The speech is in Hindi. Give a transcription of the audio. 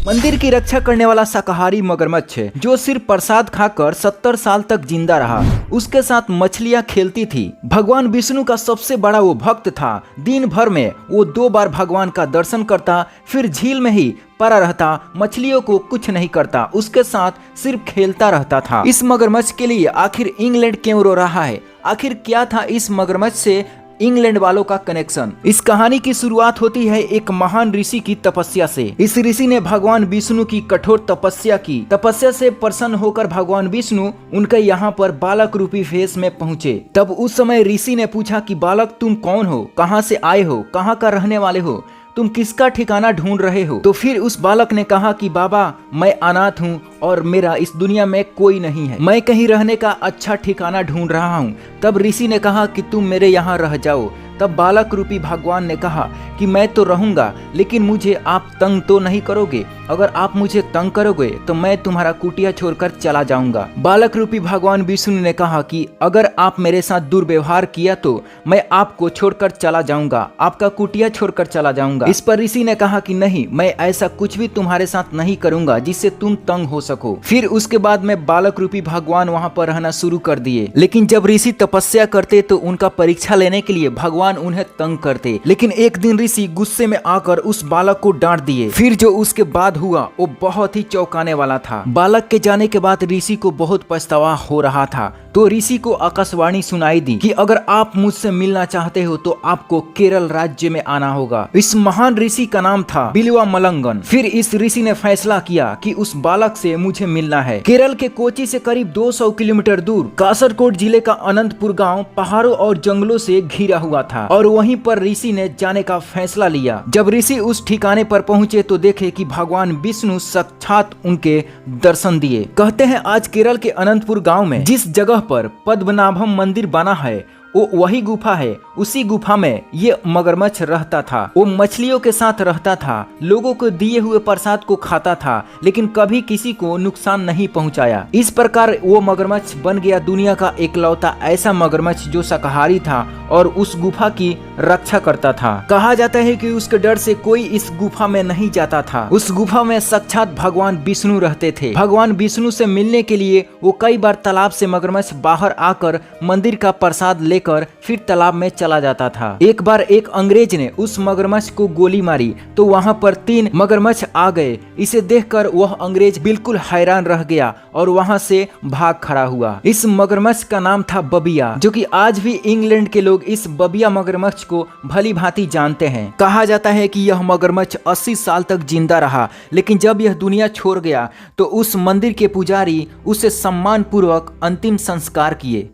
मंदिर की रक्षा करने वाला शाकाहारी मगरमच्छ है जो सिर्फ प्रसाद खाकर 70 साल तक जिंदा रहा। उसके साथ मछलियां खेलती थी। भगवान विष्णु का सबसे बड़ा वो भक्त था। दिन भर में वो 2 बार भगवान का दर्शन करता, फिर झील में ही पड़ा रहता, मछलियों को कुछ नहीं करता, उसके साथ सिर्फ खेलता रहता था। इस मगरमच्छ के लिए आखिर इंग्लैंड क्यों रो रहा है? आखिर क्या था इस मगरमच्छ से इंग्लैंड वालों का कनेक्शन? इस कहानी की शुरुआत होती है एक महान ऋषि की तपस्या से। इस ऋषि ने भगवान विष्णु की कठोर तपस्या की। तपस्या से प्रसन्न होकर भगवान विष्णु उनके यहाँ पर बालक रूपी भेष में पहुँचे। तब उस समय ऋषि ने पूछा कि बालक तुम कौन हो, कहाँ से आए हो, कहाँ का रहने वाले हो, तुम किसका ठिकाना ढूंढ रहे हो? तो फिर उस बालक ने कहा कि बाबा मैं अनाथ हूँ और मेरा इस दुनिया में कोई नहीं है, मैं कहीं रहने का अच्छा ठिकाना ढूंढ रहा हूँ। तब ऋषि ने कहा कि तुम मेरे यहाँ रह जाओ। तब बालक रूपी भगवान ने कहा कि मैं तो रहूंगा, लेकिन मुझे आप तंग तो नहीं करोगे? अगर आप मुझे तंग करोगे तो मैं तुम्हारा कुटिया छोड़कर चला जाऊंगा। बालक रूपी भगवान विष्णु ने कहा कि अगर आप मेरे साथ दुर्व्यवहार किया तो मैं आपको छोड़कर चला जाऊंगा, आपका कुटिया छोड़कर चला जाऊंगा। इस पर ऋषि ने कहा कि नहीं, मैं ऐसा कुछ भी तुम्हारे साथ नहीं करूंगा जिससे तुम तंग हो सको। फिर उसके बाद में बालक रूपी भगवान वहाँ पर रहना शुरू कर दिए। लेकिन जब ऋषि तपस्या करते तो उनका परीक्षा लेने के लिए भगवान उन्हें तंग करते। लेकिन एक दिन ऋषि गुस्से में आकर उस बालक को डांट दिए। फिर जो उसके बाद हुआ वो बहुत ही चौंकाने वाला था। बालक के जाने के बाद ऋषि को बहुत पछतावा हो रहा था। तो ऋषि को आकाशवाणी सुनाई दी कि अगर आप मुझसे मिलना चाहते हो तो आपको केरल राज्य में आना होगा। इस महान ऋषि का नाम था बिल्वामलंगन। फिर इस ऋषि ने फैसला किया कि उस बालक से मुझे मिलना है। केरल के कोची से करीब 200 किलोमीटर दूर कासरकोट जिले का अनंतपुर गांव पहाड़ों और जंगलों से घिरा हुआ था और वहीं पर ऋषि ने जाने का फैसला लिया। जब ऋषि उस ठिकाने पर पहुंचे तो देखे कि भगवान विष्णु साक्षात उनके दर्शन दिए। कहते हैं आज केरल के अनंतपुर गांव में जिस जगह पर पद्मनाभम मंदिर बना है वो वही गुफा है। उसी गुफा में ये मगरमच्छ रहता था। वो मछलियों के साथ रहता था, लोगों को दिए हुए प्रसाद को खाता था, लेकिन कभी किसी को नुकसान नहीं पहुंचाया। इस प्रकार वो मगरमच्छ बन गया दुनिया का इकलौता ऐसा मगरमच्छ जो शाकाहारी था और उस गुफा की रक्षा करता था। कहा जाता है कि उसके डर से कोई इस गुफा में नहीं जाता था। उस गुफा में साक्षात भगवान विष्णु रहते थे। भगवान विष्णु से मिलने के लिए वो कई बार तालाब से मगरमच्छ बाहर आकर मंदिर का प्रसाद लेकर फिर तालाब में चला जाता था। एक बार एक अंग्रेज ने उस मगरमच्छ को गोली मारी तो वहां पर 3 मगरमच्छ आ गए। इसे देखकर वह अंग्रेज बिल्कुल हैरान रह गया और वहां से भाग खड़ा हुआ। इस मगरमच्छ का नाम था बबिया, जो कि आज भी इंग्लैंड के लोग इस बबिया मगरमच्छ को भली भांति जानते हैं। कहा जाता है कि यह मगरमच्छ 80 साल तक जिंदा रहा, लेकिन जब यह दुनिया छोड़ गया तो उस मंदिर के पुजारी उसे सम्मान पूर्वक अंतिम संस्कार किए।